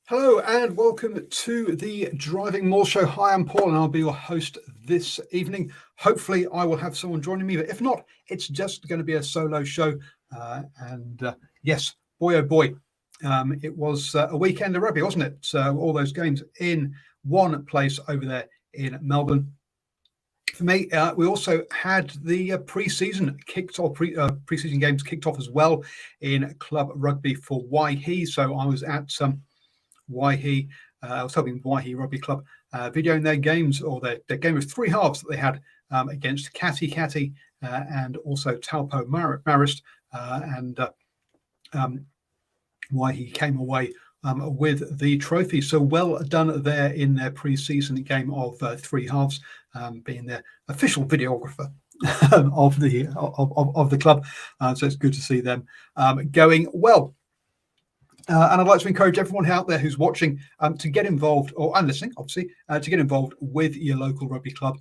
Hello and welcome to the DrivingMaul show. Hi, I'm Paul and I'll be your host this evening. Hopefully I will have someone joining me, but if not, it's just going to be a solo show. Yes, boy, oh boy, it was a weekend of rugby, wasn't it? All those games in one place over there in Melbourne. For me, we also had the pre-season kicked off, pre-season games kicked off as well in club rugby for Waihi. So I was at Waihi. I was helping Waihi Rugby Club videoing their games, or their game of three halves that they had against Kati and also Taupo Marist. Waihi came away with the trophy. So well done there in their pre-season game of three halves, being their official videographer of the club. So it's good to see them going well. And I'd like to encourage everyone out there who's watching to get involved, and listening, obviously, to get involved with your local rugby club.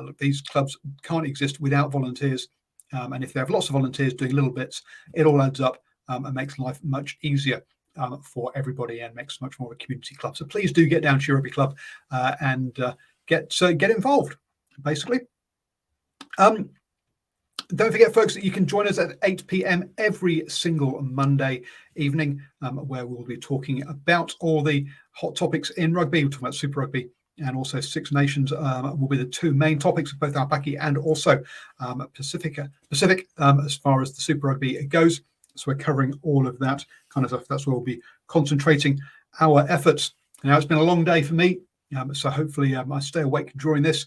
Look, these clubs can't exist without volunteers. And if they have lots of volunteers doing little bits, it all adds up and makes life much easier for everybody and makes much more of a community club. So please do get down to your rugby club and get involved, basically. Don't forget, folks, that you can join us at 8 p.m. every single Monday evening, where we'll be talking about all the hot topics in rugby. We're talking about Super Rugby and also Six Nations will be the two main topics of both Aupaki and also Pacific as far as the Super Rugby goes. So we're covering all of that kind of stuff. That's where we'll be concentrating our efforts. Now, it's been a long day for me, so hopefully I stay awake during this.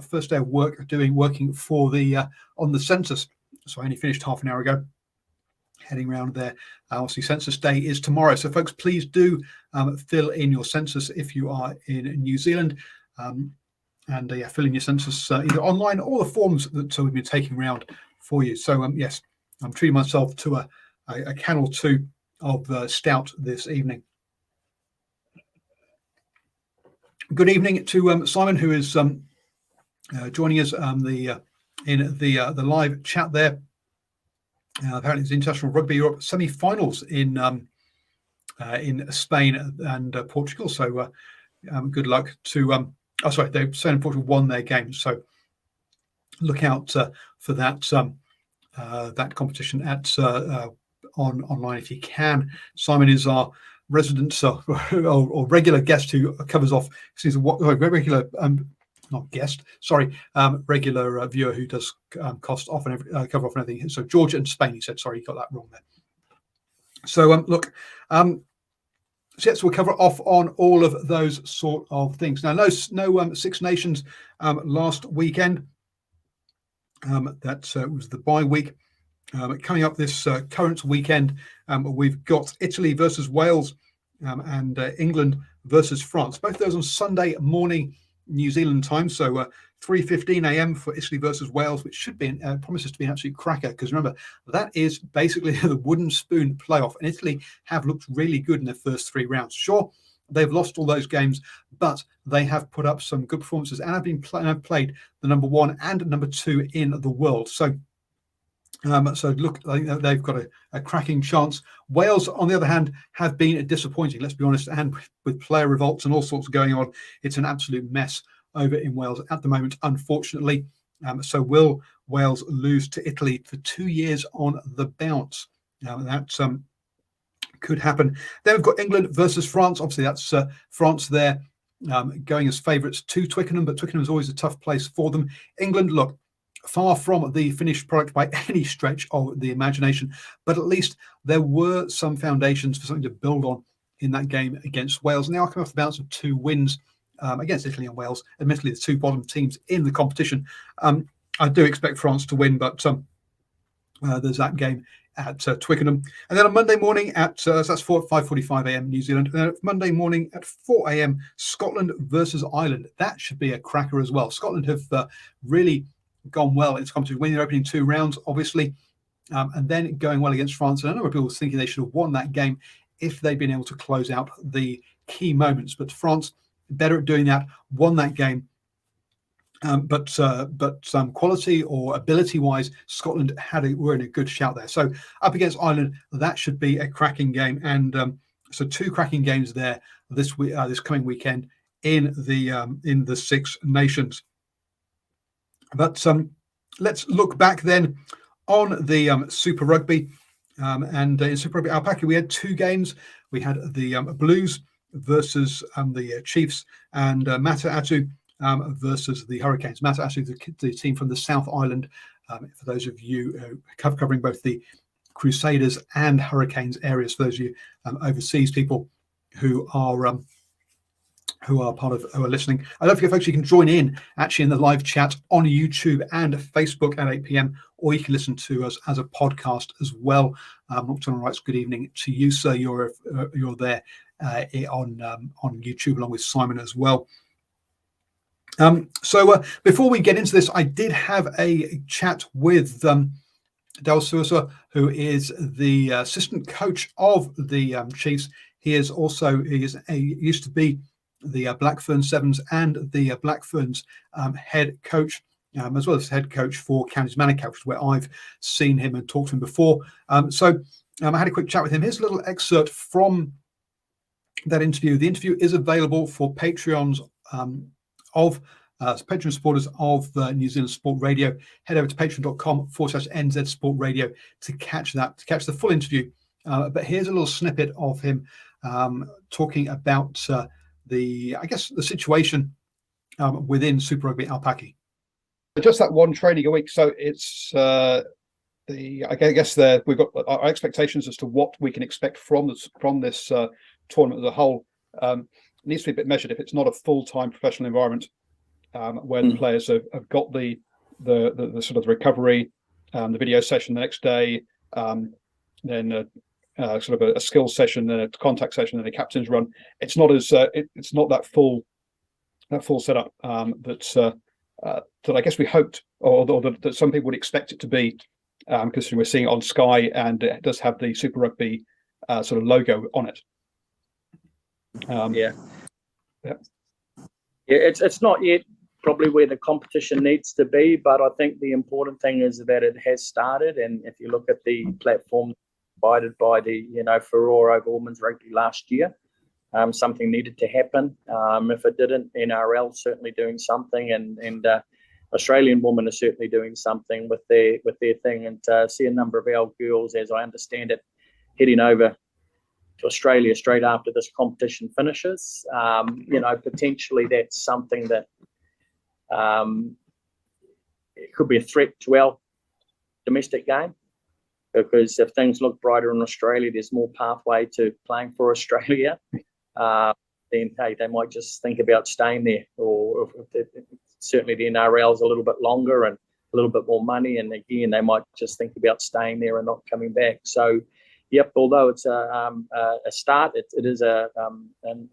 First day of working for the on the census. So I only finished half an hour ago, heading around there. Obviously, Census Day is tomorrow. So folks, please do fill in your census if you are in New Zealand. Fill in your census either online or the forms that we've been taking around for you. So yes, I'm treating myself to a can or two of stout this evening. Good evening to Simon, who is joining us in the live chat there. Apparently, it's International Rugby Europe semi-finals in Spain and Portugal. So good luck to. They Spain and Portugal won their games. So look out for that that competition at online if you can. Simon is our resident or regular guest who covers off. Regular. Not guest, sorry, regular viewer who does cover off and everything. So Georgia and Spain, he said. Sorry, he got that wrong there. So look, so we'll cover off on all of those sort of things. Now, no Six Nations last weekend. That was the bye week. Coming up this current weekend, we've got Italy versus Wales and England versus France. Both of those on Sunday morning New Zealand time, so 3:15 a.m. for Italy versus Wales, which should be promises to be an absolute cracker, because remember, that is basically the wooden spoon playoff, and Italy have looked really good in their first three rounds. Sure, they've lost all those games, but they have put up some good performances and have played the number one and number two in the world. So look, I think they've got a cracking chance. Wales, on the other hand, have been disappointing, let's be honest, and with player revolts and all sorts going on, it's an absolute mess over in Wales at the moment, unfortunately. So will Wales lose to Italy for 2 years on the bounce? That could happen. Then we've got England versus France. Obviously, that's France there going as favourites to Twickenham, but Twickenham is always a tough place for them. England, look, far from the finished product by any stretch of the imagination, but at least there were some foundations for something to build on in that game against Wales. Now I come off the bounce of 2 wins against Italy and Wales, admittedly the 2 bottom teams in the competition. I do expect France to win, but there's that game at Twickenham. And then on Monday morning at, that's 5:45 a.m. New Zealand. And then Monday morning at 4 a.m. Scotland versus Ireland. That should be a cracker as well. Scotland have really gone well in this competition, winning their opening 2 rounds, obviously, and then going well against France. And a number of people were thinking they should have won that game if they'd been able to close out the key moments. But France, better at doing that, won that game. But quality or ability-wise, Scotland were in a good shout there. So up against Ireland, that should be a cracking game. And So 2 cracking games there this coming weekend in the Six Nations. But let's look back then on the Super Rugby. And in Super Rugby Alpaki, we had 2 games. We had the Blues versus the Chiefs, and Mata'atu versus the Hurricanes. Mata'atu, the team from the South Island, for those of you covering both the Crusaders and Hurricanes areas, for those of you overseas people who are listening. I don't forget, folks, you can join in actually in the live chat on YouTube and Facebook at 8 p.m, or you can listen to us as a podcast as well. Nocturnal Rights, good evening to you, sir. You're there on YouTube along with Simon as well. So before we get into this, I did have a chat with Del Sousa, who is the assistant coach of the Chiefs. He used to be the Blackburn Sevens and the Blackburns head coach, as well as head coach for Counties Manukau, where I've seen him and talked to him before. So I had a quick chat with him. Here's a little excerpt from that interview. The interview is available for Patreons of Patreon supporters of New Zealand Sport Radio. Head over to patreon.com/NZ Sport Radio to catch the full interview. But here's a little snippet of him talking about the situation within Super Rugby Alpaki. Just that one training a week, so it's we've got our expectations as to what we can expect from this tournament as a whole. It needs to be a bit measured if it's not a full-time professional environment where the players have got the sort of the recovery, the video session the next day, then sort of a skills session, then a contact session, then a captain's run. It's not as it's not that full setup that I guess we hoped, or that some people would expect it to be, because we're seeing it on Sky and it does have the Super Rugby sort of logo on it. It's not yet probably where the competition needs to be, but I think the important thing is that it has started. And if you look at the platform provided by the furore over women's rugby last year, something needed to happen. If it didn't, NRL certainly doing something, and Australian women are certainly doing something with their thing. And see a number of our girls, as I understand it, heading over to Australia straight after this competition finishes. Potentially that's something that it could be a threat to our domestic game, because if things look brighter in Australia, there's more pathway to playing for Australia. Then hey, they might just think about staying there, or certainly the NRL is a little bit longer and a little bit more money, and again they might just think about staying there and not coming back. So yep, although it's a start, it is a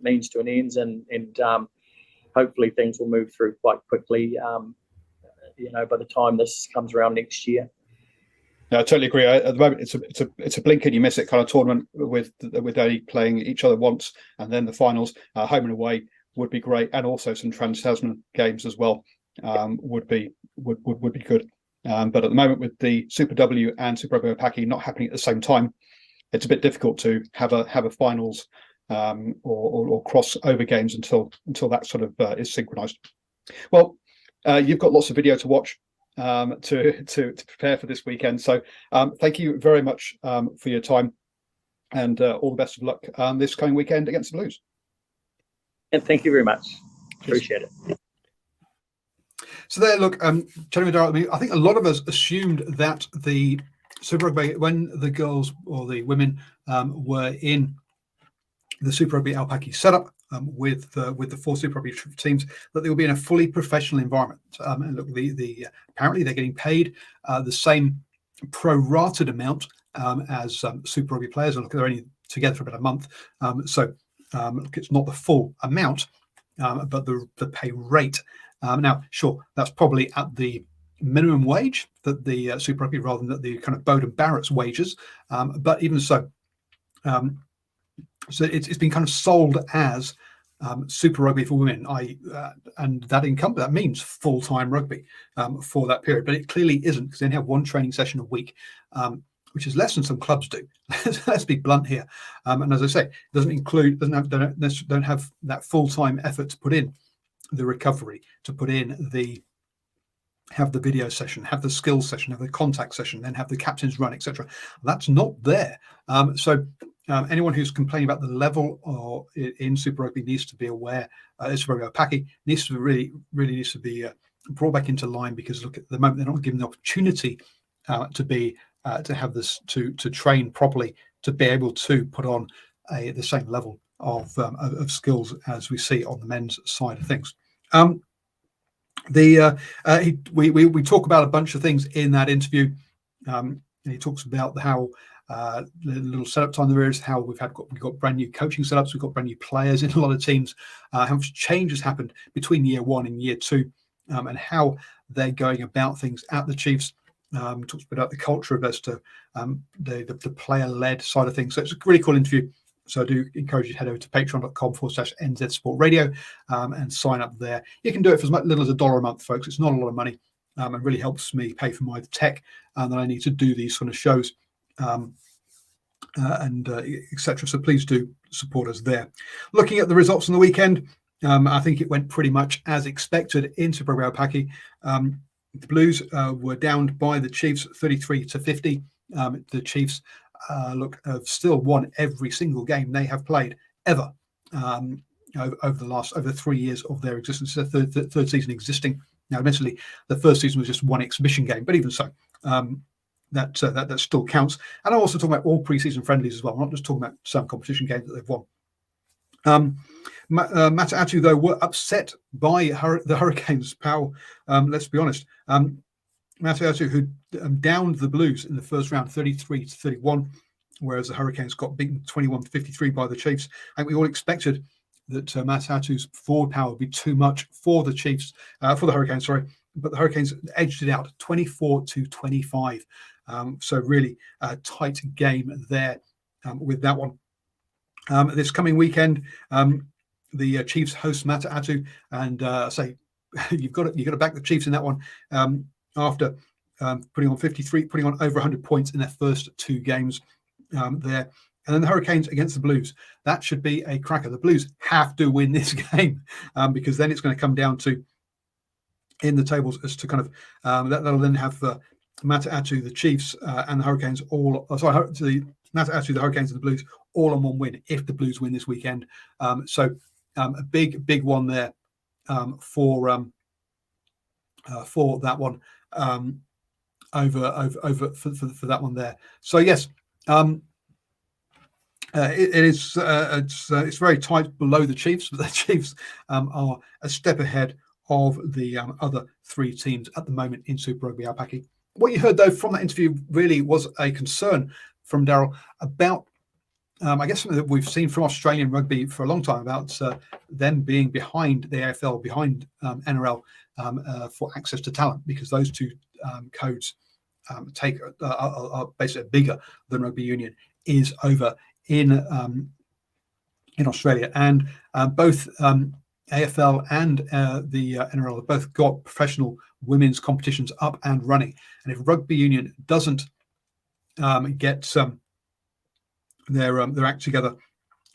means to an ends, and hopefully things will move through quite quickly. By the time this comes around next year. No, I totally agree. At the moment, it's a blink and you miss it kind of tournament with only playing each other once, and then the finals, home and away would be great, and also some Trans-Tasman games as well would be good. But at the moment, with the Super W and Super Rugby Alpaki not happening at the same time, it's a bit difficult to have a finals or crossover games until that sort of is synchronized. Well, you've got lots of video to watch to prepare for this weekend. So thank you very much for your time, and all the best of luck this coming weekend against the Blues. And thank you very much. Appreciate it. So there, look, Jeremy Darrell, I think a lot of us assumed that the Super Rugby, when the girls or the women were in the Super Rugby Alpaki setup with the 4 Super Rugby teams, that they will be in a fully professional environment. And look, apparently they're getting paid the same prorated amount as Super Rugby players. And look, they're only together for about a month, so look, it's not the full amount, but the pay rate. Now, sure, that's probably at the minimum wage that the Super Rugby, rather than the kind of Bowden Barrett's wages, but even so. So it's been kind of sold as Super Rugby for women, and that means full-time rugby for that period. But it clearly isn't, because they only have one training session a week. which is less than some clubs do. Let's be blunt here. And as I say, don't have that full-time effort to put in the recovery, to put in have the video session, have the skills session, have the contact session, then have the captain's run, etc. That's not there. So anyone who's complaining about the level in Super Rugby needs to be aware. Super Rugby Aupaki needs to really needs to be brought back into line, because look, at the moment they're not given the opportunity to have this to train properly, to be able to put on the same level of skills as we see on the men's side of things. We talk about a bunch of things in that interview. And he talks about how the little setup time there is, how we've got brand new coaching setups, we've got brand new players in a lot of teams, how much change has happened between year 1 and year 2, and how they're going about things at the Chiefs. Talks about the culture as to the player-led side of things. So it's a really cool interview. So I do encourage you to head over to patreon.com/NZ Sport Radio and sign up there. You can do it for as little as $1 a month, folks. It's not a lot of money, and really helps me pay for my tech that I need to do these sort of shows, and etc. So please do support us there. Looking at the results on the weekend, I think it went pretty much as expected in Super Rugby Aupaki. The Blues were downed by the Chiefs 33-50. The Chiefs have still won every single game they have played ever over 3 years of their existence. The third season existing. Now, admittedly, the first season was just one exhibition game, but even so, that still counts. And I'm also talking about all pre-season friendlies as well. I'm not just talking about some competition games that they've won. Mata'atu, though, were upset by the Hurricanes. Powell, let's be honest. Mata'atu, who downed the Blues in the first round 33-31, whereas the Hurricanes got beaten 21-53 by the Chiefs. I think we all expected that Mata'atu's forward power would be too much for the Chiefs, for the Hurricanes, sorry. But the Hurricanes edged it out 24-25. So really a tight game there with that one. This coming weekend, the Chiefs host Mata'atu, and say you've got to back the Chiefs in that one. After putting on over 100 points in their first 2 games there. And then the Hurricanes against the Blues. That should be a cracker. The Blues have to win this game because then it's going to come down to, in the tables, as to kind of, that'll then have Mata'atu, the Chiefs, and the Hurricanes the Mata'atu, the Hurricanes, and the Blues all on one win if the Blues win this weekend. So a big one there for that one. Over for that one there. So yes, it's very tight below the Chiefs, but the Chiefs are a step ahead of the other 3 teams at the moment in Super Rugby Aupaki. What you heard though from that interview really was a concern from Daryl about, I guess, something that we've seen from Australian rugby for a long time about them being behind the AFL, behind NRL for access to talent, because those 2 codes are basically bigger than rugby union is over in Australia, and both AFL and the NRL have both got professional women's competitions up and running. And if rugby union doesn't get their act together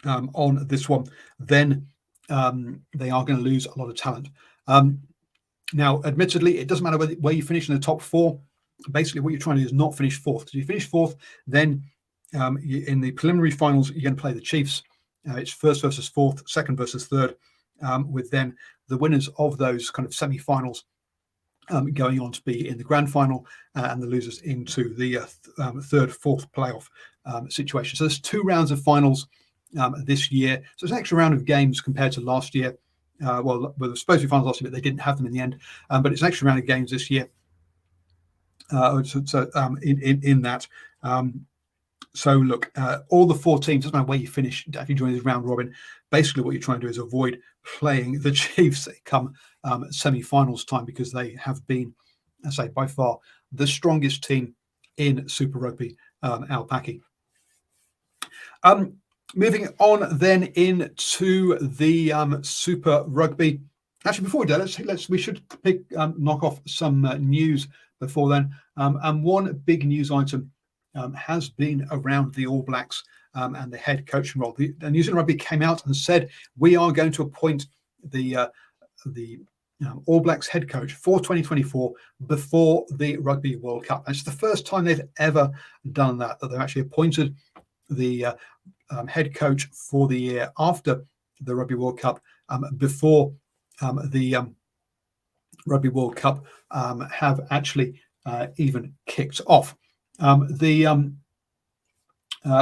on this one, then they are going to lose a lot of talent. Now, admittedly, it doesn't matter where you finish in the top 4. Basically, what you're trying to do is not finish 4th. Because if you finish 4th, then in the preliminary finals, you're going to play the Chiefs. It's 1st versus 4th, 2nd versus 3rd, with then the winners of those kind of semi-finals going on to be in the grand final, and the losers into the 3rd, 4th playoff situation. So there's 2 rounds of finals this year. So it's an extra round of games compared to last year. Well, they were supposed to be finals last year, but they didn't have them in the end. But it's an extra round of games this year. In that. So look, all the 4 teams, doesn't matter where you finish, if you join this round robin, basically what you're trying to do is avoid playing the Chiefs come semi-finals time, because they have been, I say, by far the strongest team in Super Rugby Aupaki. Moving on then into the Super Rugby. Actually, before we do, we should knock off some news before then. And one big news item has been around the All Blacks and the head coaching role. The New Zealand Rugby came out and said, we are going to appoint the All Blacks head coach for 2024 before the Rugby World Cup. And it's the first time they've ever done that they've actually appointed the head coach for the year after the Rugby World Cup before the Rugby World Cup have actually even kicked off.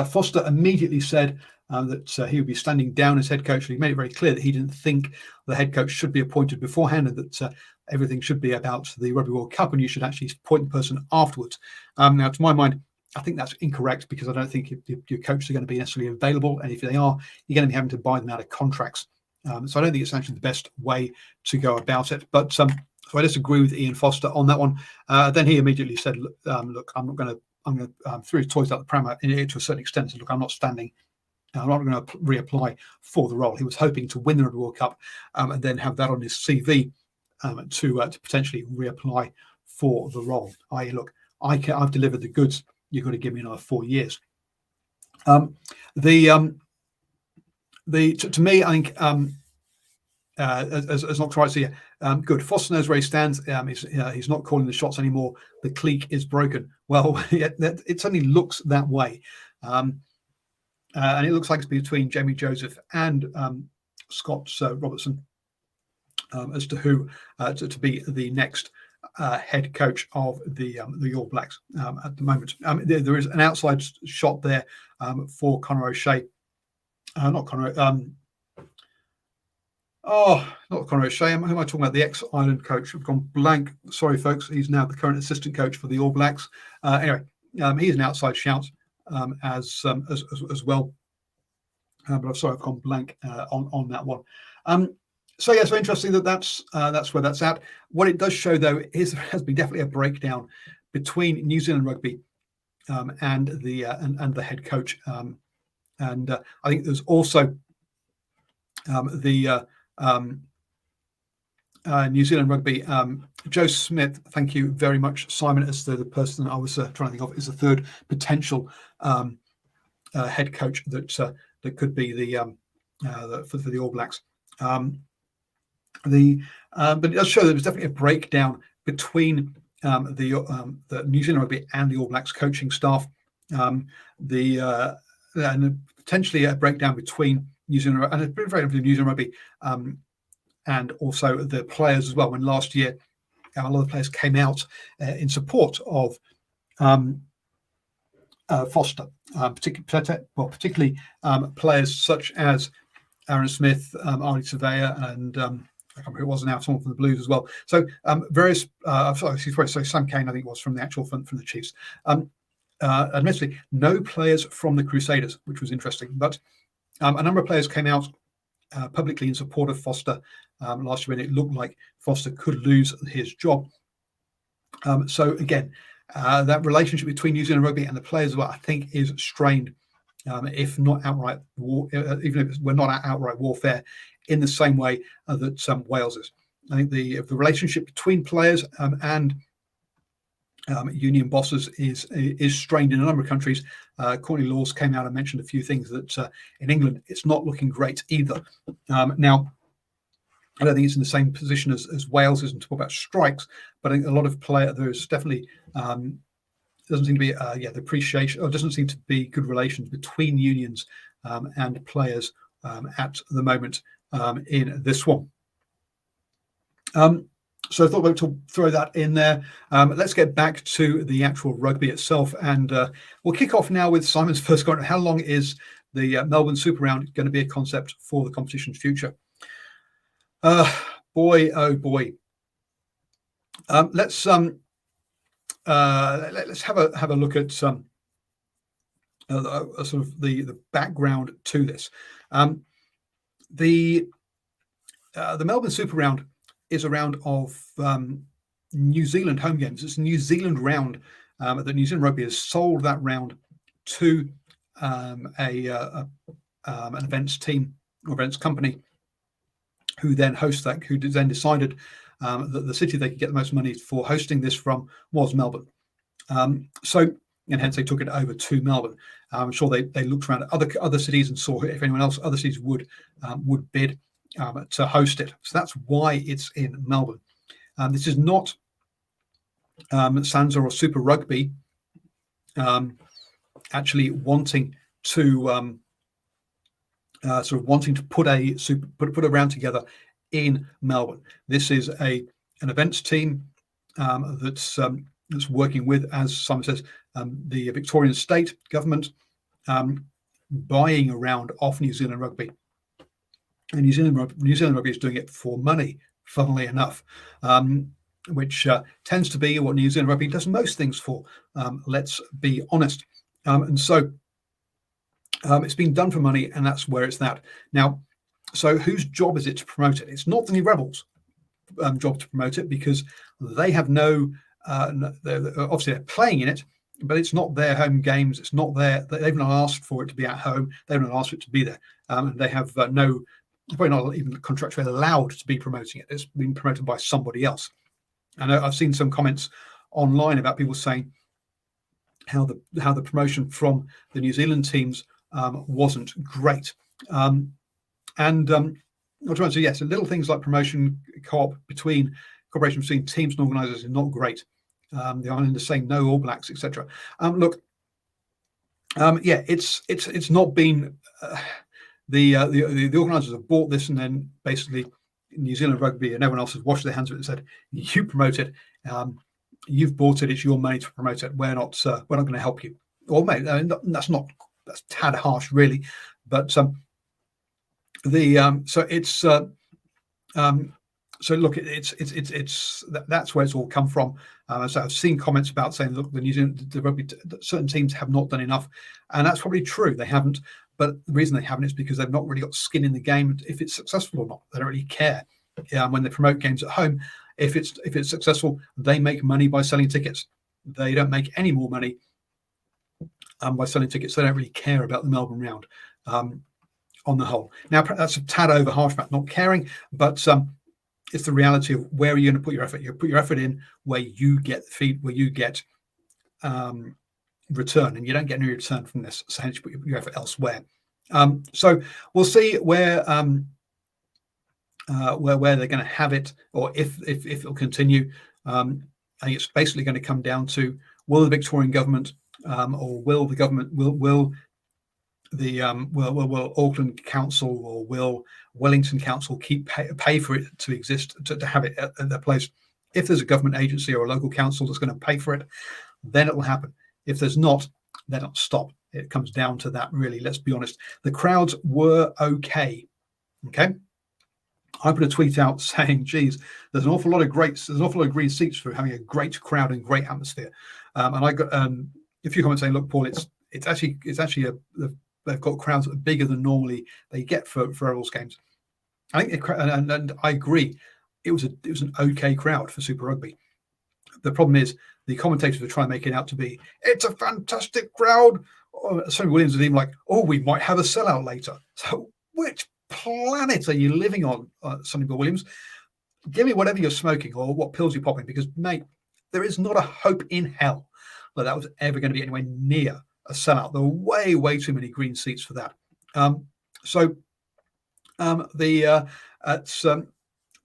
Foster immediately said that he would be standing down as head coach. He made it very clear that he didn't think the head coach should be appointed beforehand, and that everything should be about the Rugby World Cup, and you should actually appoint the person afterwards. Now, to my mind, I think that's incorrect, because I don't think your coaches are going to be necessarily available, and if they are, you're going to be having to buy them out of contracts. So I don't think it's actually the best way to go about it. But so I disagree with Ian Foster on that one. Then he immediately said, "Look, I'm going to throw his toys out the pram to a certain extent. Said, look, I'm not going to reapply for the role." He was hoping to win the Rugby World Cup and then have that on his CV to potentially reapply for the role. I.e., look, I've delivered the goods. You've got to give me another 4 years. To me, I think as not right here, good. Foster knows where he stands. He's not calling the shots anymore. The clique is broken. Well, it certainly looks that way. And it looks like it's between Jamie Joseph and Scott Robertson as to who to be the next head coach of the All Blacks at the moment. There is an outside shot there for Conor O'Shea. Not Conor. Not Conor O'Shea. Who am I talking about? The ex-Ireland coach. I've gone blank. Sorry, folks. He's now the current assistant coach for the All Blacks. Anyway, he's an outside shout as well. But I'm sorry, I've gone blank on that one. So interesting that's where that's at. What it does show, though, is there has been definitely a breakdown between New Zealand Rugby and the head coach. And I think there's also the New Zealand Rugby. Joe Smith, thank you very much, Simon, as the person I was trying to think of is the third potential head coach that could be for the All Blacks. But it does show that there's definitely a breakdown between the New Zealand Rugby and the All Blacks coaching staff. And potentially a breakdown between New Zealand and a breakdown between New Zealand Rugby and also the players as well. When last year a lot of players came out in support of Foster, particularly players such as Aaron Smith, Arnie Surveyor, and I can't remember who it was now, someone from the Blues as well. So various, Sam Cane, I think, was from the actual from the Chiefs. Admittedly, no players from the Crusaders, which was interesting, but a number of players came out publicly in support of Foster last year when it looked like Foster could lose his job. So again, that relationship between New Zealand Rugby and the players, I think, is strained, if not outright war, even if we're not at outright warfare, in the same way that Wales is. I think the relationship between players and union bosses is strained in a number of countries. Courtney Laws came out and mentioned a few things that in England it's not looking great either. Now, I don't think it's in the same position as Wales is to talk about strikes, but I think a lot of there's definitely doesn't seem to be the appreciation, or doesn't seem to be good relations between unions and players at the moment in this one. So I thought we'd throw that in there. Let's get back to the actual rugby itself, and we'll kick off now with Simon's first comment. How long is the Melbourne Super Round going to be a concept for the competition's future? Boy, oh boy. Let's have a look at sort of the background to this. The Melbourne Super Round is a round of New Zealand home games. It's a New Zealand round that New Zealand Rugby has sold that round to an events team or events company, who then host that, who then decided that the city they could get the most money for hosting this from was Melbourne. So and hence they took it over to Melbourne. I'm sure they looked around at other cities and saw if anyone else, other cities would bid to host it. So that's why it's in Melbourne. This is not Sansa or Super Rugby actually wanting to sort of wanting to put a round together in Melbourne. This is an events team that's working with, as Simon says, the Victorian state government buying a round off New Zealand Rugby. And New Zealand Rugby is doing it for money, funnily enough, which tends to be what New Zealand Rugby does most things for. Let's be honest. And so it's been done for money, and that's where it's at. Now, so whose job is it to promote it? It's not the New Rebels' job to promote it, because they have obviously they're playing in it, but it's not their home games. It's not they've not asked for it to be at home. They've not asked for it to be there. And they have probably not even contractually allowed to be promoting it. It's been promoted by somebody else. And I've seen some comments online about people saying how the promotion from the New Zealand teams wasn't great. And I'm trying to say, yes, little things like promotion cooperation between teams and organisers is not great. The Islanders saying no All Blacks, etc. Look, it's not been the organisers have bought this, and then basically New Zealand Rugby and everyone else has washed their hands of it and said, "You promote it, you've bought it. It's your money to promote it. We're not going to help you." Or maybe that's tad harsh, really, but so it's. So look, it's that's where it's all come from. So I've seen comments about saying, look, the rugby, certain teams have not done enough, and that's probably true. They haven't, but the reason they haven't is because they've not really got skin in the game. If it's successful or not, they don't really care. When they promote games at home, if it's successful, they make money by selling tickets. They don't make any more money by selling tickets. They don't really care about the Melbourne round on the whole. Now that's a tad over harsh about not caring, but it's the reality of where are you going to put your effort. You put your effort in where you get the feed, where you get return, and you don't get any return from this. So hence you put your effort elsewhere. So we'll see where they're going to have it, or if it'll continue. I think it's basically going to come down to, will the Victorian government or will the government will Auckland Council or will Wellington Council pay for it to exist, to have it at their place? If there's a government agency or a local council that's going to pay for it, then it will happen. If there's not, then it'll stop. It comes down to that, really. Let's be honest. The crowds were okay. Okay. I put a tweet out saying, geez, there's an awful lot of green seats for having a great crowd and great atmosphere. And I got a few comments saying, look, Paul, it's actually they've got crowds that are bigger than normally they get for Rebels games. I think, and I agree, it was an okay crowd for Super Rugby. The problem is the commentators were trying to make it out to be, it's a fantastic crowd. Sonny Williams was even like, oh, we might have a sellout later. So which planet are you living on, Sonny Williams? Give me whatever you're smoking or what pills you're popping, because, mate, there is not a hope in hell that was ever going to be anywhere near a sellout. There were way too many green seats for that.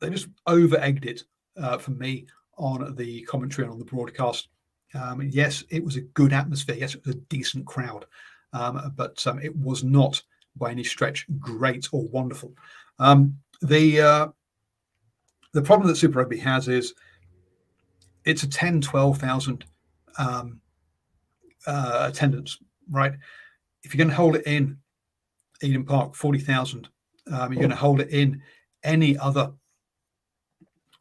They just over-egged it for me on the commentary and on the broadcast. Yes, it was a good atmosphere. Yes, it was a decent crowd, but it was not by any stretch great or wonderful. The problem that Super Rugby has is it's a 10,000-12,000 attendance, right? If you're going to hold it in Eden Park, 40,000, you're going to hold it in any of the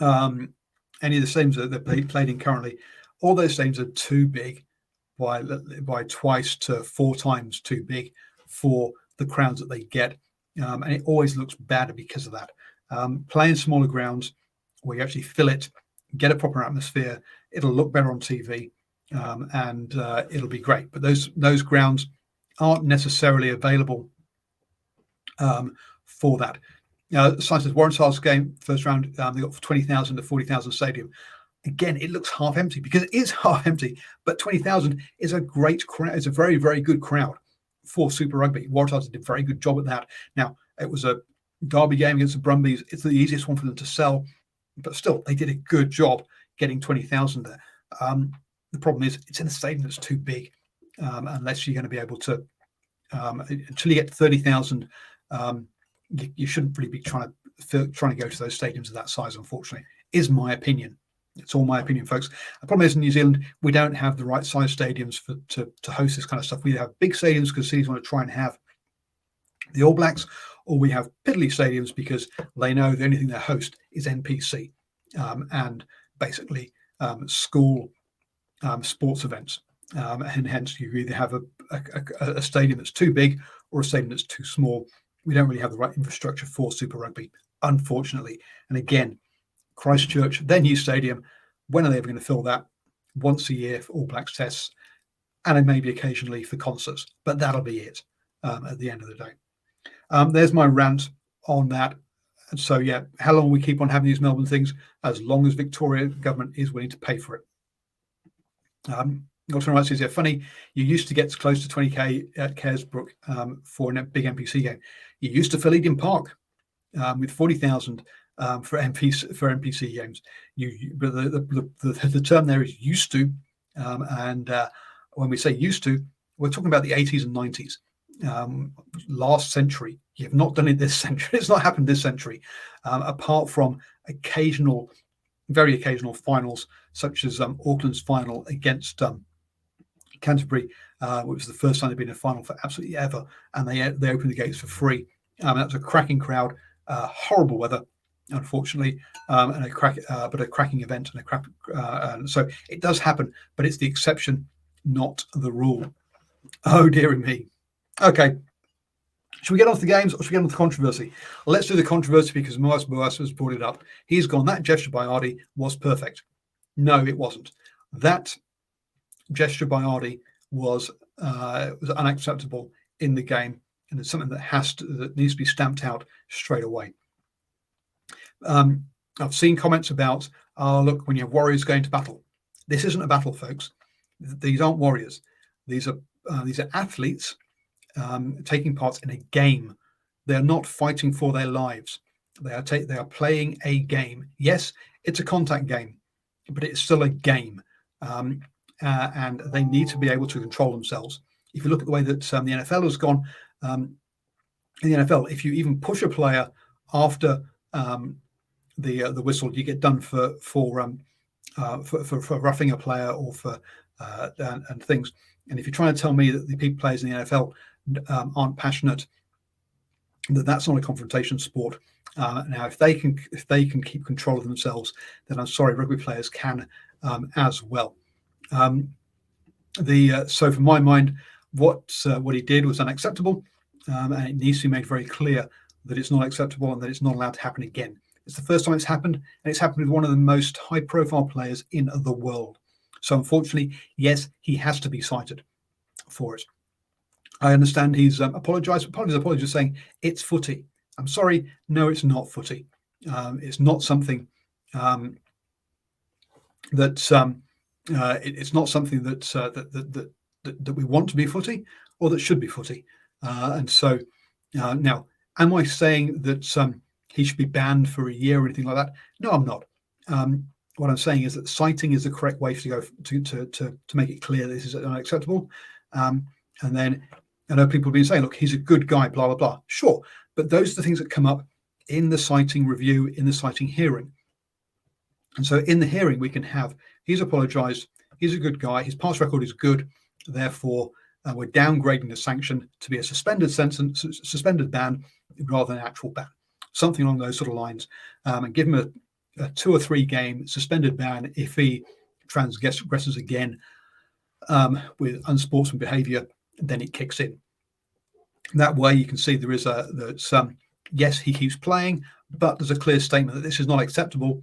stadiums that they're played in currently. All those stadiums are too big, by twice to four times too big for the crowds that they get, and it always looks better because of that. Playing smaller grounds where you actually fill it, get a proper atmosphere, it'll look better on TV, and it'll be great. But those grounds aren't necessarily available for that. Science says Warren Sar's game first round, they got 20,000 to 40,000 stadium. again, it looks half empty because it is half empty, but 20,000 is a great crowd. It's a very, very good crowd for Super Rugby. Waratahs did a very good job at that. Now, it was a derby game against the Brumbies. It's the easiest one for them to sell, but still, they did a good job getting 20,000 there. The problem is it's in a stadium that's too big, unless you're going to be able to, until you get to 30,000, you shouldn't really be trying to go to those stadiums of that size, unfortunately, is my opinion. It's all my opinion, folks. The problem is in New Zealand, we don't have the right size stadiums to host this kind of stuff. We have big stadiums because cities want to try and have the All Blacks, or we have piddly stadiums because they know the only thing they host is NPC and basically school sports events. And hence you either have a stadium that's too big or a stadium that's too small. We don't really have the right infrastructure for Super Rugby, unfortunately. And again, Christchurch, their new stadium, when are they ever going to fill that? Once a year for All Blacks tests, and then maybe occasionally for concerts, but that'll be it at the end of the day. There's my rant on that. And so, yeah, how long will we keep on having these Melbourne things? As long as Victoria government is willing to pay for it. Dr. Wright says, yeah, funny, you used to get close to 20k at Caresbrook for a big NPC game. You used to fill Eden Park with 40,000 for NPC games. But the term there is used to, and when we say used to, we're talking about the 80s and 90s, last century. You have not done it this century. It's not happened this century, apart from very occasional finals, such as Auckland's final against Canterbury, which was the first time they've been in a final for absolutely ever, and they opened the gates for free. That was a cracking crowd, horrible weather, unfortunately, and a cracking event and so it does happen, but it's the exception, not the rule. Oh dearie me. Okay, should we get on to the games or should we get on to the controversy? Let's do the controversy because Moas Boas has brought it up. He's gone, that gesture by Ardy was perfect. No, it wasn't. That gesture by Ardy was unacceptable in the game, and it's something that needs to be stamped out straight away. I've seen comments about, look, when you have warriors going to battle. This isn't a battle, folks. These aren't warriors. These are athletes taking part in a game. They are not fighting for their lives. They are playing a game. Yes, it's a contact game, but it's still a game, and they need to be able to control themselves. If you look at the way that the NFL has gone, in the NFL, if you even push a player after the whistle, you get done for roughing a player or for and things. And if you're trying to tell me that the people players in the NFL aren't passionate, that's not a confrontation sport. Now, if they can keep control of themselves, then I'm sorry, rugby players can as well. So from my mind, what he did was unacceptable, and it needs to be made very clear that it's not acceptable and that it's not allowed to happen again. It's the first time it's happened, and it's happened with one of the most high-profile players in the world. So unfortunately, yes, he has to be cited for it. I understand he's apologised, but apologised saying it's footy. I'm sorry, no, it's not footy. It's not something it's not something that we want to be footy or that should be footy. And so now, am I saying that he should be banned for a year or anything like that? No, I'm not. What I'm saying is that citing is the correct way to go to make it clear this is unacceptable. And then I know people have been saying, look, he's a good guy, blah, blah, blah. Sure. But those are the things that come up in the citing review, in the citing hearing. And so in the hearing, we can have, he's apologised, he's a good guy, his past record is good, therefore we're downgrading the sanction to be a suspended ban rather than an actual ban. Something along those sort of lines. And give him a 2 or 3 game suspended ban if he transgresses again with unsportsman behaviour, then it kicks in. That way you can see there is yes, he keeps playing, but there's a clear statement that this is not acceptable,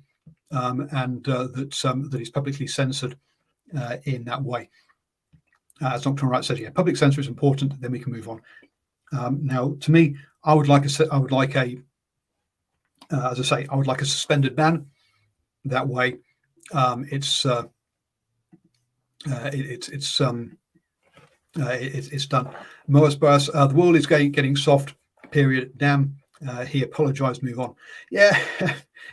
and that he's publicly censored in that way. As Dr. Wright said, yeah, public censor is important. Then we can move on. Now, to me, I would like a suspended ban. That way, it's done. Moas Bass, the world is getting soft. Period. Damn. He apologised. Move on. Yeah,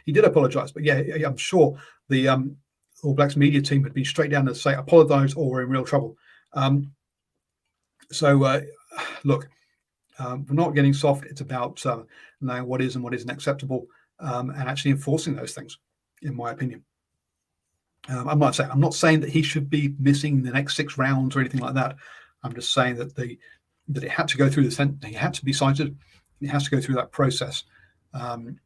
he did apologise, but yeah, I'm sure the All Blacks media team would be straight down and say apologise or we're in real trouble. Look, we're not getting soft. It's about knowing what is and what isn't acceptable, and actually enforcing those things, in my opinion. I'm not saying that he should be missing the next 6 rounds or anything like that. I'm just saying that that it had to go through he had to be cited. It has to go through that process, and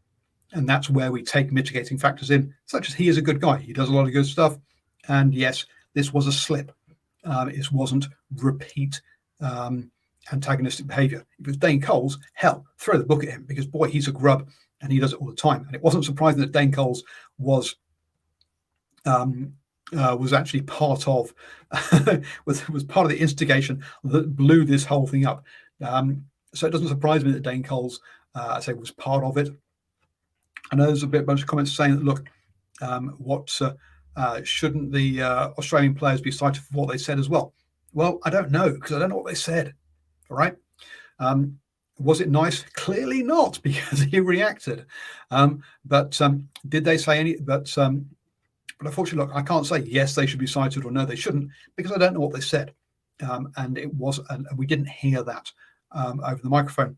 that's where we take mitigating factors in, such as he is a good guy. He does a lot of good stuff, and yes, this was a slip. It wasn't repeat antagonistic behaviour. If it was Dane Coles, hell, throw the book at him, because boy, he's a grub and he does it all the time. And it wasn't surprising that Dane Coles was actually part of was part of the instigation that blew this whole thing up. So it doesn't surprise me that Dane Coles, I say, was part of it. I know there's a bunch of comments saying that, look, shouldn't the Australian players be cited for what they said as well? Well, I don't know, because I don't know what they said. All right. Was it nice? Clearly not, because he reacted. But did they say any? But unfortunately, look, I can't say yes they should be cited or no they shouldn't, because I don't know what they said. And we didn't hear that over the microphone.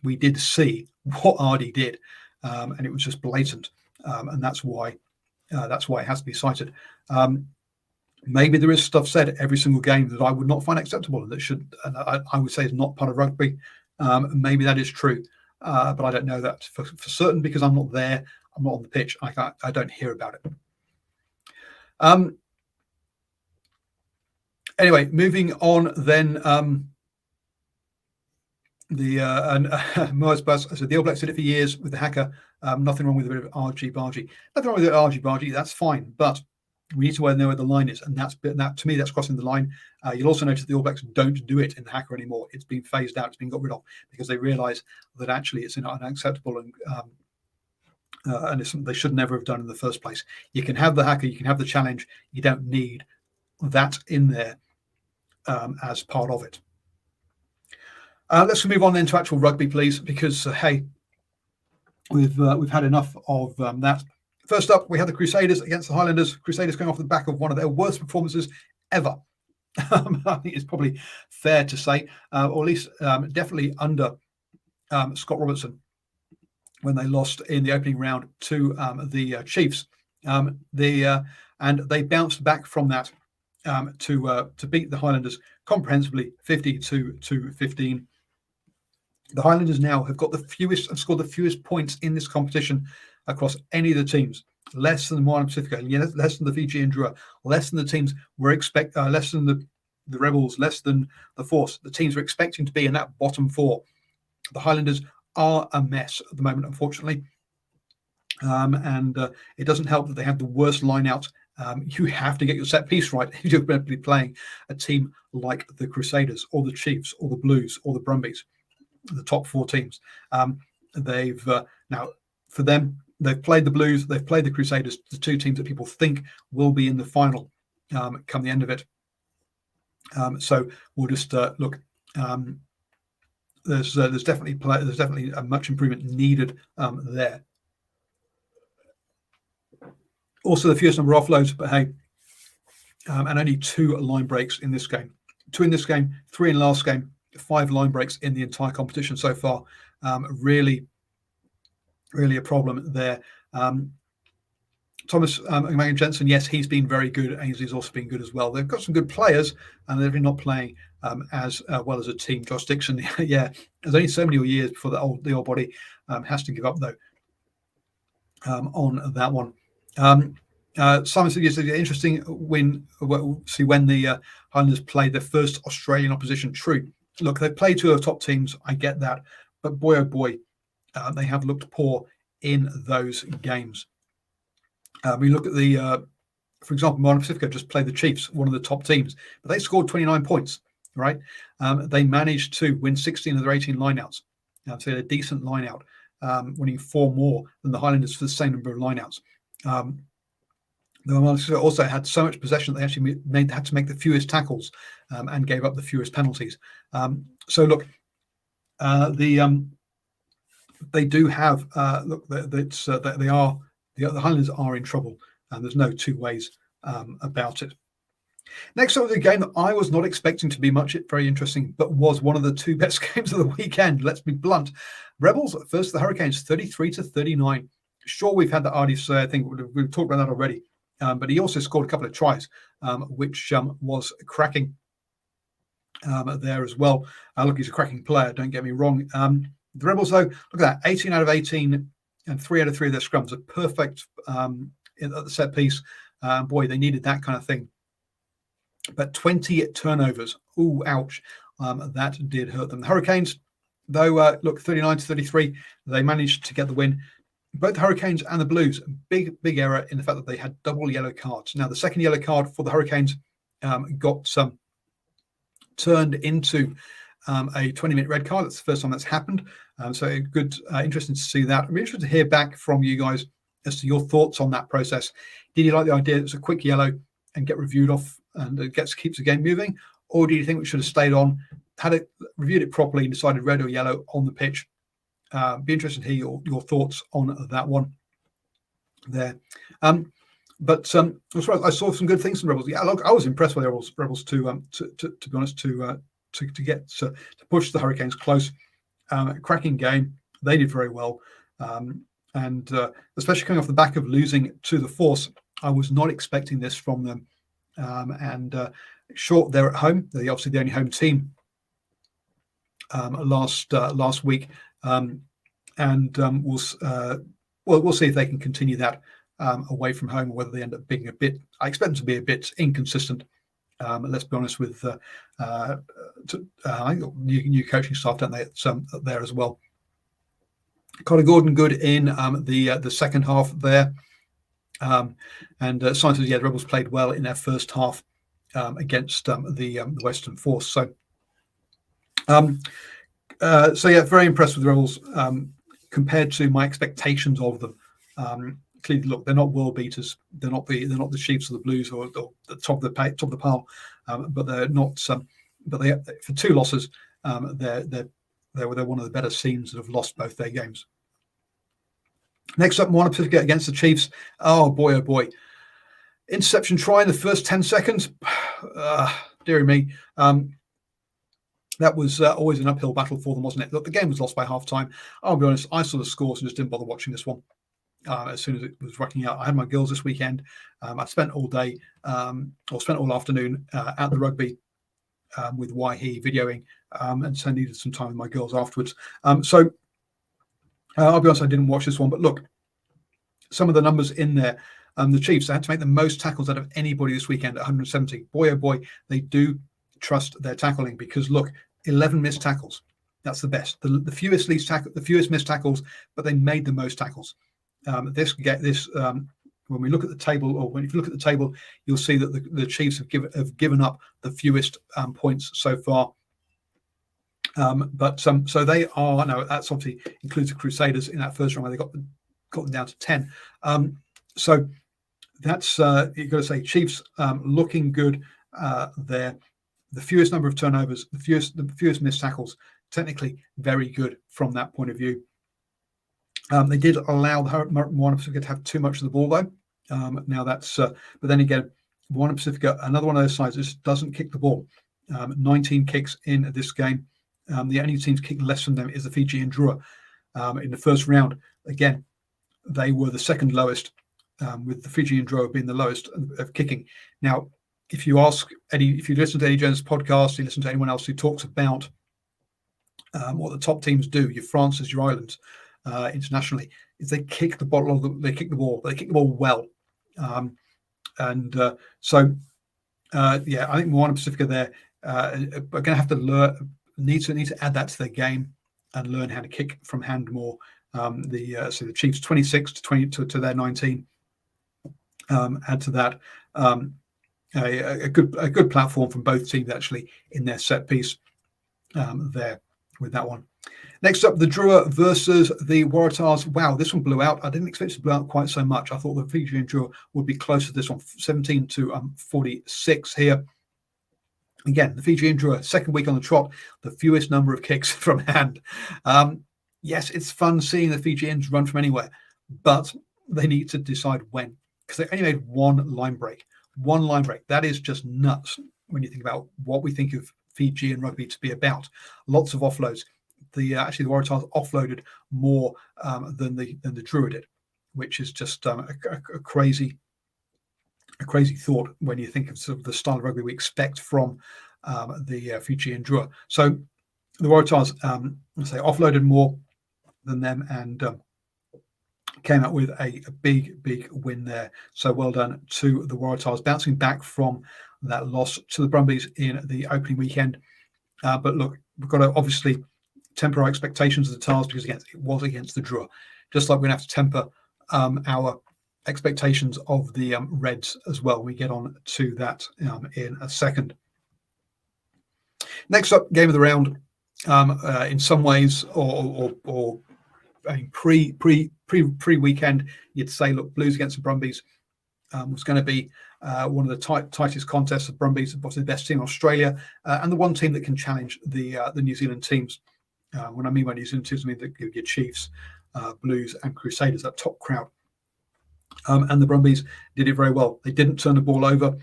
We did see what Ardy did, and it was just blatant, and that's why it has to be cited. Maybe there is stuff said every single game that I would not find acceptable, and that I would say is not part of rugby. Maybe that is true, but I don't know that for certain, because I'm not there. I'm not on the pitch. I don't hear about it. Anyway, moving on then. Moaz Buzz said the All Blacks did it for years with the hacker. Nothing wrong with a bit of argy-bargy. Nothing wrong with the argy-bargy. That's fine, but we need to know where the line is, and that to me, that's crossing the line. You'll also notice the All Blacks don't do it in the hacker anymore. It's been phased out. It's been got rid of, because they realise that actually it's unacceptable, and it's something they should never have done in the first place. You can have the hacker, you can have the challenge. You don't need that in there as part of it. Let's move on then to actual rugby, please, because hey, we've had enough of that. First up, we had the Crusaders against the Highlanders. Crusaders going off the back of one of their worst performances ever. I think it's probably fair to say, or at least definitely under Scott Robertson, when they lost in the opening round to the Chiefs. And they bounced back from that to beat the Highlanders comprehensively, 50-15. The Highlanders now have scored the fewest points in this competition across any of the teams. Less than Moana Pacifica, less than the Fiji and Drua, less than the teams less than the Rebels, less than the Force. The teams were expecting to be in that bottom 4. The Highlanders are a mess at the moment, unfortunately. And it doesn't help that they have the worst line out. You have to get your set piece right if you're going to be playing a team like the Crusaders or the Chiefs or the Blues or the Brumbies, the top 4 teams. They've played the Blues, they've played the Crusaders, the 2 teams that people think will be in the final come the end of it. So we'll just look. There's definitely a much improvement needed there. Also, the fewest number of offloads, but hey, and only 2 line breaks in this game. 2 in this game, 3 in last game, 5 line breaks in the entire competition so far. Really a problem there. Thomas Magan Jensen, yes, he's been very good. Ainsley's also been good as well. They've got some good players, and they've been not playing as well as a team. Josh Dixon, yeah, there's only so many years before the old body has to give up though on that one. Simon said yesterday, interesting when the Highlanders played their first Australian opposition. True. Look, they've played 2 of the top teams. I get that, but boy, oh boy, they have looked poor in those games. We look at for example, Moana Pacifica just played the Chiefs, one of the top teams, but they scored 29 points, right? They managed to win 16 of their 18 lineouts. So they had a decent lineout, winning 4 more than the Highlanders for the same number of lineouts. The also had so much possession that they actually had to make the fewest tackles and gave up the fewest penalties. So look, they do have look. The Highlanders are in trouble, and there's no two ways about it. Next up, the game that I was not expecting to be very interesting, but was one of the two best games of the weekend. Let's be blunt. Rebels versus the Hurricanes, 33-39. Sure, we've had the RDC. I think we've talked about that already. But he also scored a couple of tries, which was cracking there as well. Look, he's a cracking player, don't get me wrong. The Rebels, though, look at that, 18 out of 18 and 3 out of 3 of their scrums are perfect at the set piece. Boy, they needed that kind of thing. But 20 turnovers, ooh, ouch, that did hurt them. The Hurricanes, though, look, 39-33, they managed to get the win. Both the Hurricanes and the Blues, big error in the fact that they had double yellow cards. Now, the second yellow card for the Hurricanes got turned into a 20-minute red card. That's the first time that's happened. So good, interesting to see that. I'm interested to hear back from you guys as to your thoughts on that process. Did you like the idea that it's a quick yellow and get reviewed off and it keeps the game moving? Or do you think we should have stayed on, reviewed it properly and decided red or yellow on the pitch? Be interested to hear your thoughts on that one there. But I saw some good things from Rebels. Yeah, look, I was impressed with the Rebels to be honest, to get to push the Hurricanes close. Cracking game. They did very well. And especially coming off the back of losing to the Force, I was not expecting this from them. Short, they're at home. They're obviously the only home team last week. We'll see if they can continue that away from home, or whether they end up being I expect them to be a bit inconsistent. Let's be honest with I think new coaching staff, don't they, there as well. Connor Gordon good in the second half there. Science, the Rebels played well in their first half against the Western Force. So very impressed with the Rebels compared to my expectations of them. Clearly, look, they're not world beaters. They're not the Chiefs or the Blues or the top of the pile. But they're not. But they, for 2 losses, they're one of the better teams that have lost both their games. Next up, Moana Pacifica against the Chiefs. Oh boy! Interception try in the first 10 seconds. Dear me. That was always an uphill battle for them, wasn't it? Look, the game was lost by half time. I'll be honest, I saw the scores and just didn't bother watching this one. As soon as it was rocking out, I had my girls this weekend. I spent all day, or spent all afternoon at the rugby with Waihi videoing, and so I needed some time with my girls afterwards. So I'll be honest, I didn't watch this one, but look, some of the numbers in there. The Chiefs, they had to make the most tackles out of anybody this weekend at 170. Boy, oh boy, they do trust their tackling, because look, 11 missed tackles. That's the best. The fewest missed tackles, but they made the most tackles. When we look at the table, or if you look at the table, you'll see that the Chiefs have given up the fewest points so far. So they are, no, that's obviously includes the Crusaders in that first round where they got them down to 10. So that's you've got to say Chiefs looking good there. The fewest number of turnovers, the fewest missed tackles, technically very good from that point of view. They did allow the Moana Pacifica to have too much of the ball, though. Now that's, but then again, Moana Pacifica, another one of those sides, just doesn't kick the ball. 19 kicks in this game. The only team to kick less than them is the Fiji and Drua. In the first round, again, they were the second lowest, with the Fiji and Drua being the lowest of kicking. Now, if you listen to Eddie Jones' podcast, you listen to anyone else who talks about what the top teams do, your France's, your Ireland's, internationally, is they kick the ball. They kick the ball well, I think Moana Pacifica there are going to have to need to add that to their game and learn how to kick from hand more. So the Chiefs 26 to 20 to their 19. Add to that a good platform from both teams actually in their set piece there with that one. Next up, the Drua versus the Waratahs. Wow, this one blew out. I didn't expect it to blow out quite so much. I thought the Fijian Drua would be closer to this one, 17 to 46 here. Again, the Fijian Drua, second week on the trot, the fewest number of kicks from hand. Yes, it's fun seeing the Fijians run from anywhere, but they need to decide when, because they only made one line break. One line break. That is just nuts when you think about what we think of Fijian rugby to be about. Lots of offloads. Actually, the Waratahs offloaded more than the Drua did, which is just a crazy thought when you think of sort of the style of rugby we expect from the Fijian Drua. So the Waratahs, offloaded more than them and came out with a big win there. So well done to the Waratahs, bouncing back from that loss to the Brumbies in the opening weekend. But look, we've got to obviously temper our expectations of the Tars, because again, it was against the Drua. Just like we're going to have to temper our expectations of the Reds as well. We get on to that in a second. Next up, game of the round. In some ways, or I mean, pre-weekend, you'd say, look, Blues against the Brumbies was going to be one of the tightest contests. The Brumbies, obviously the best team in Australia, and the one team that can challenge the New Zealand teams. When I mean by New Zealand teams, I mean your Chiefs, Blues, and Crusaders, that top crowd. And the Brumbies did it very well. They didn't turn the ball over,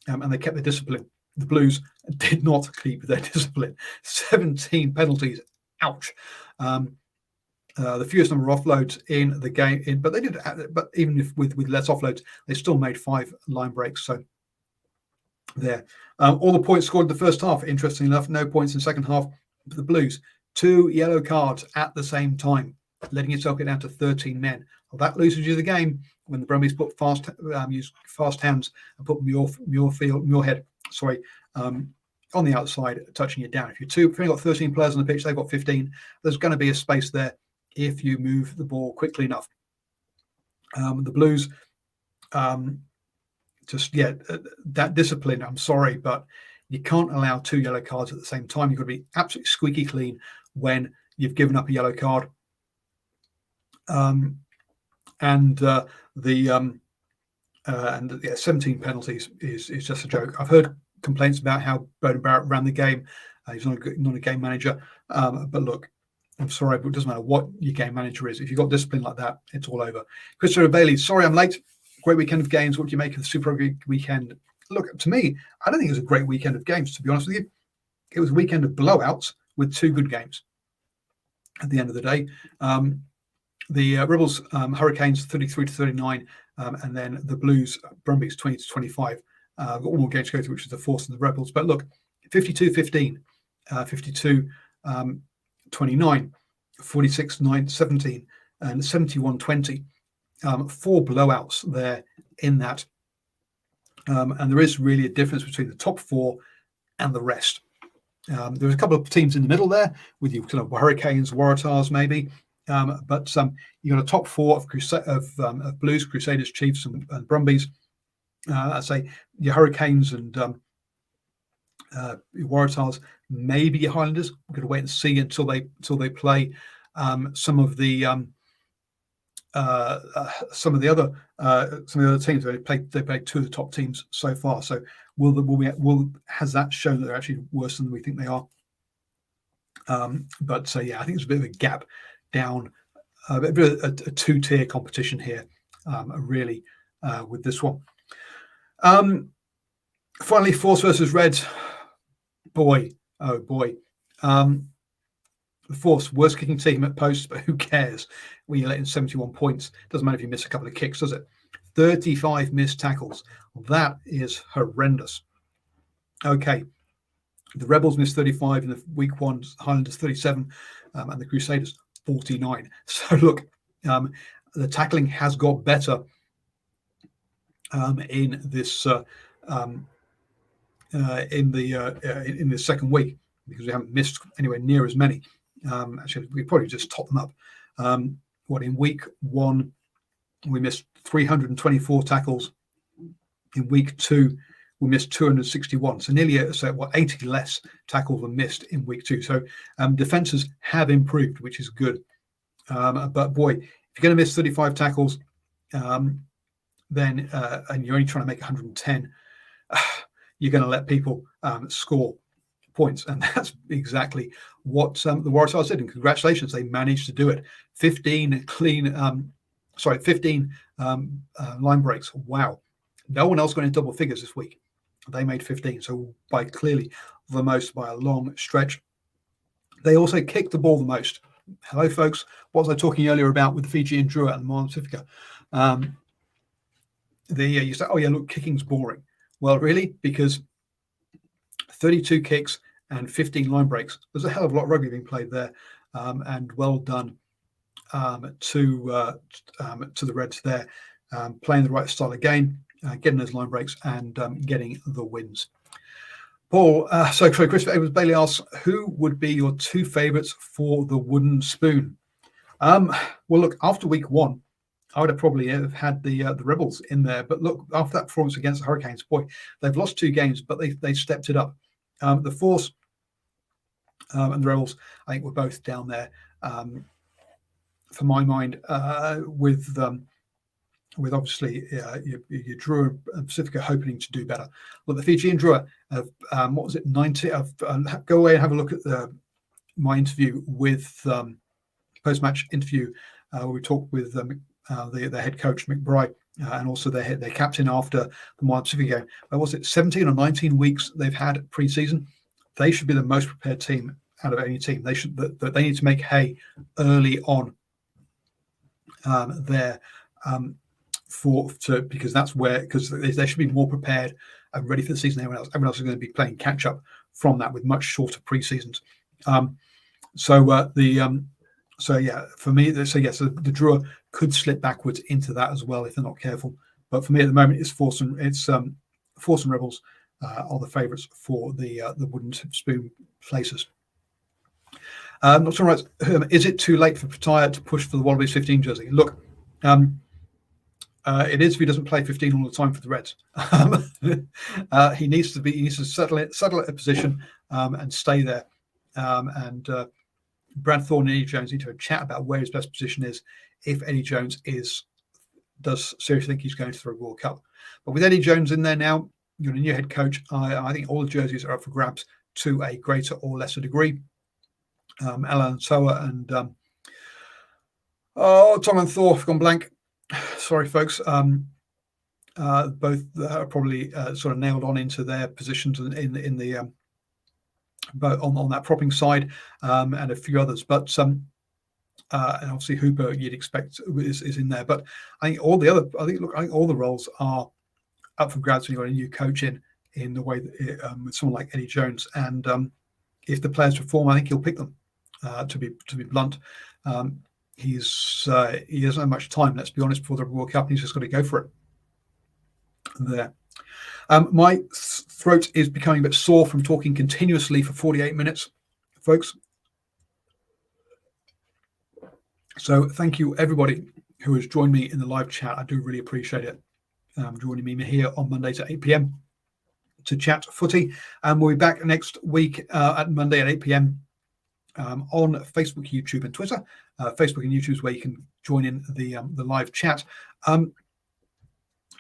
and they kept their discipline. The Blues did not keep their discipline. 17 penalties. Ouch. The fewest number of offloads in the game, but they did. But even if with less offloads, they still made 5 line breaks. So there, all the points scored in the first half. Interestingly enough, no points in the second half for the Blues. 2 yellow cards at the same time, letting yourself get down to 13 men. Well, that loses you the game when the Brumbies put use fast hands and put Muirhead, on the outside, touching you down. If you've only got 13 players on the pitch, they've got 15. There's going to be a space there if you move the ball quickly enough. The Blues, that discipline. I'm sorry, but you can't allow 2 yellow cards at the same time. You've got to be absolutely squeaky clean when you've given up a yellow card. 17 penalties is just a joke. I've heard complaints about how Bowden Barrett ran the game. He's not a game manager. But look, I'm sorry, but it doesn't matter what your game manager is. If you've got discipline like that, it's all over. Christopher Bailey, sorry I'm late. Great weekend of games. What do you make of the Super Rugby weekend? Look, to me, I don't think it was a great weekend of games, to be honest with you. It was a weekend of blowouts with 2 good games at the end of the day. The Rebels, Hurricanes 33-39, and then the Blues, Brumbies 20-25. Got one more game to go through, which is the Force and the Rebels. But look, 52-15, 52-29, 46-9-17, and 71-20. 4 blowouts there in that. And there is really a difference between the top 4 and the rest. There's a couple of teams in the middle there with you, kind of Hurricanes, Waratahs, maybe. But you got a top 4 of Blues, Crusaders, Chiefs, and Brumbies. I'd say your Hurricanes and your Waratahs, maybe your Highlanders. We're going to wait and see until they play some of the other teams. They played 2 of the top teams so far. So has that shown that they're actually worse than we think they are? But I think there's a bit of a gap down, a bit of a 2-tier competition here, really, with this one. Finally, Force versus Reds. Boy, oh boy. The Force, worst kicking team at post, but who cares when you're letting 71 points? Doesn't matter if you miss a couple of kicks, does it? 35 missed tackles. That is horrendous. Okay. The Rebels missed 35 in the week 1, Highlanders 37, and the Crusaders 49. So look, the tackling has got better in this in the second week, because we haven't missed anywhere near as many. Actually, we probably just top them up. In week 1 we missed 324 tackles. In week 2 we missed 261. So nearly 80 less tackles were missed in week 2. So defenses have improved, which is good. But boy, if you're going to miss 35 tackles, then and you're only trying to make 110, you're going to let people score points, and that's exactly what the Waratahs did. And congratulations, they managed to do it. 15 line breaks. Wow, no one else got in double figures this week. They made 15, so by clearly the most by a long stretch. They also kicked the ball the most. Hello, folks. What was I talking earlier about with the Fijian Drua and the Moana Pacifica? You say, oh yeah, look, kicking's boring. Well, really, because 32 kicks and 15 line breaks. There's a hell of a lot of rugby being played there, and well done to the Reds there, playing the right style of game, getting those line breaks, and getting the wins. Paul, Christopher Edwards Bailey asks, who would be your 2 favourites for the wooden spoon? Well, look, after week 1, I would have probably have had the Rebels in there. But look, after that performance against the Hurricanes, boy, they've lost 2 games, but they stepped it up. The Force and the Rebels, I think, were both down there, for my mind, with obviously your Drua and Pacifica hoping to do better. Well, the Fijian Drua have, what was it, 90? Go away and have a look at my interview with post-match interview where we talked with the head coach McBride and also their captain after the Moana Pacifica game. Was it 17 or 19 weeks they've had pre-season? They should be the most prepared team out of any team. They need to make hay early on there. Because they should be more prepared and ready for the season than everyone else is going to be playing catch up from that with much shorter pre-seasons. For me, the Drua could slip backwards into that as well if they're not careful. But for me at the moment, it's Force and Rebels are the favourites for the wooden spoon places. Not sure, right? Is it too late for Pattaya to push for the Wallabies 15 jersey? Look. It is if he doesn't play 15 all the time for the Reds. He needs to settle at a position and stay there. Brad Thorne and Eddie Jones need to have a chat about where his best position is if Eddie Jones does seriously think he's going to the World Cup. But with Eddie Jones in there now, you're a new head coach. I think all the jerseys are up for grabs to a greater or lesser degree. Alan Soa and Tom and Thor have gone blank. Sorry, folks. Both are probably sort of nailed on into their positions in the on that propping side, and a few others. But and obviously Hooper, you'd expect is in there. But I think all the roles are up for grabs when you've got a new coach in the way that with someone like Eddie Jones. And if the players perform, I think he'll pick them. To be blunt. He doesn't have much time, let's be honest, before the World Cup. He's just got to go for it. There. My throat is becoming a bit sore from talking continuously for 48 minutes, folks. So thank you, everybody who has joined me in the live chat. I do really appreciate it. Joining me here on Mondays at 8 p.m. to chat footy. And we'll be back next week at Monday at 8 p.m. On Facebook, YouTube, and Twitter. Facebook and YouTube is where you can join in the live chat.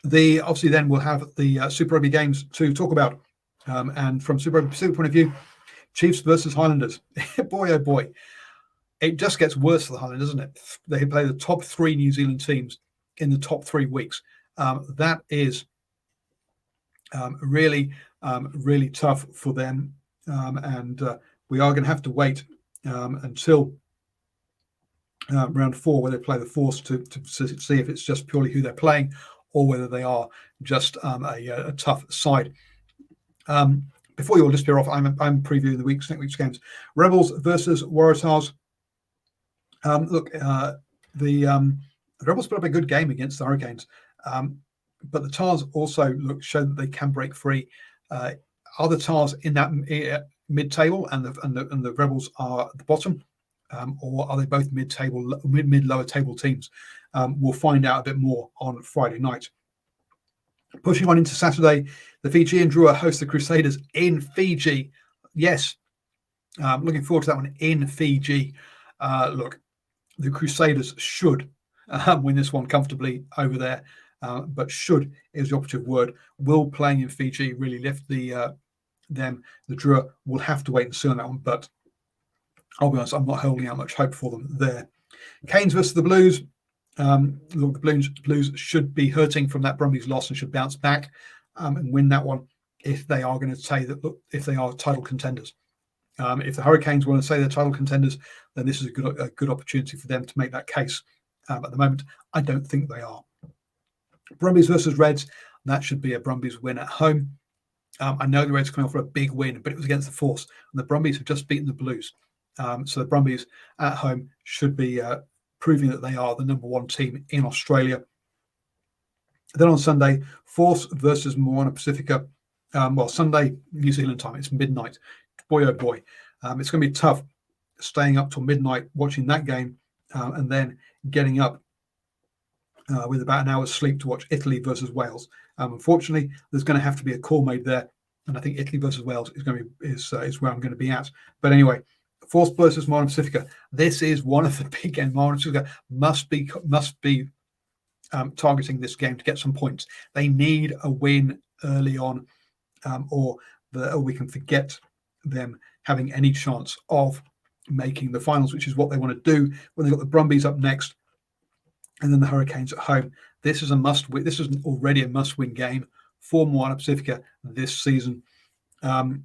Obviously then we'll have the Super Rugby games to talk about, and from Super Rugby Pacific point of view, Chiefs versus Highlanders. Boy, oh boy, it just gets worse for the Highlanders, doesn't it? They play the top 3 New Zealand teams in the top 3 weeks. That is really tough for them, and we are going to have to wait until round 4, where they play the Force to see if it's just purely who they're playing or whether they are just a tough side. Before you all disappear off, I'm previewing next week's games. Rebels versus Waratahs. The Rebels put up a good game against the Hurricanes, but the Tars also show that they can break free. Are the Tars in that mid-table and the Rebels are at the bottom, or are they both mid-table, mid-lower table teams? We'll find out a bit more on Friday night. Pushing on into Saturday, the Fijian Drua host the Crusaders in Fiji. Yes, looking forward to that one in Fiji. Look, the Crusaders should win this one comfortably over there, but should is the operative word. Will playing in Fiji really lift them? The Drua will have to wait and see on that one, but I'll be honest, I'm not holding out much hope for them there. Canes versus the Blues. Look, the Blues should be hurting from that Brumbies loss and should bounce back and win that one if they are going to say that. Look, if they are title contenders, if the Hurricanes want to say they're title contenders, then this is a good opportunity for them to make that case. At the moment, I don't think they are. Brumbies versus Reds. That should be a Brumbies win at home. I know the Reds are coming off for a big win, but it was against the Force, and the Brumbies have just beaten the Blues. So the Brumbies at home should be proving that they are the number one team in Australia. Then on Sunday, Force versus Moana Pacifica. Sunday, New Zealand time, it's midnight. Boy, oh boy. It's going to be tough staying up till midnight watching that game and then getting up with about an hour's sleep to watch Italy versus Wales. Unfortunately, there's going to have to be a call made there, and I think Italy versus Wales is going to be is where I'm going to be at. But anyway, Force versus Moana Pacifica. This is one of the big games. Moana Pacifica must be targeting this game to get some points. They need a win early on, or we can forget them having any chance of making the finals, which is what they want to do when they've got the Brumbies up next and then the Hurricanes at home. This is a must-win. This is already a must-win game for Moana Pacifica this season. On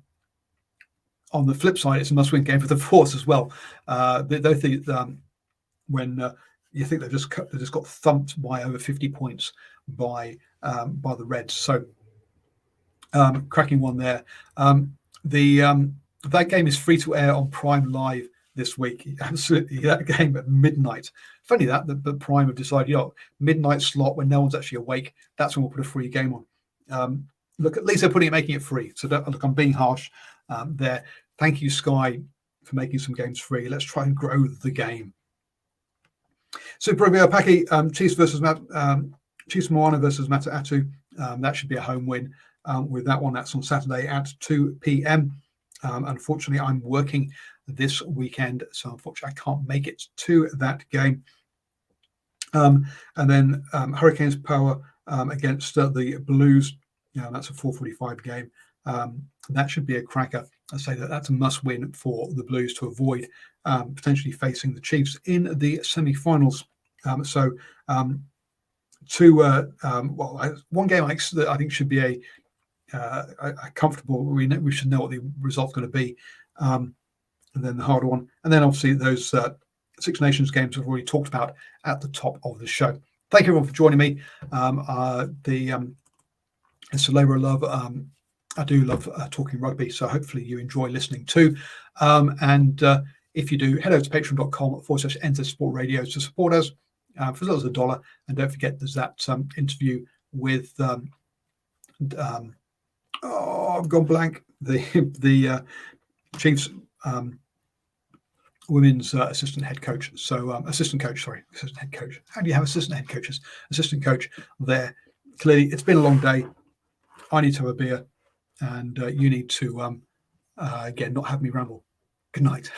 the flip side, it's a must-win game for the Force as well. When you think they've just got thumped by over 50 points by the Reds, so cracking one there. That game is free to air on Prime Live this week. Absolutely, that game at midnight. Funny that the Prime have decided, midnight slot when no one's actually awake. That's when we'll put a free game on. Look, at least they're making it free. So look, I'm being harsh there. Thank you, Sky, for making some games free. Let's try and grow the game. Super Rugby Aupaki, Chiefs Moana versus Mata'atu. That should be a home win with that one. That's on Saturday at 2 p.m. Unfortunately, I'm working this weekend, so unfortunately I can't make it to that game. And then Hurricanes Power against the Blues. That's a 4:45 game. That should be a cracker. I say that's a must-win for the Blues to avoid potentially facing the Chiefs in the semi-finals. One game that I think should be a comfortable. We should know what the result's going to be, and then the harder one, and then obviously those Six Nations games we've already talked about at the top of the show. Thank you everyone for joining me. It's a labour of love. I do love talking rugby, so hopefully you enjoy listening too. And if you do, head over to patreon.com/NZ to support us for as little as $1. And don't forget, there's that interview with I've gone blank. The Chiefs women's assistant head coach. So assistant head coach. How do you have assistant head coaches? Assistant coach there. Clearly, it's been a long day. I need to have a beer, and you need to again not have me ramble. Good night.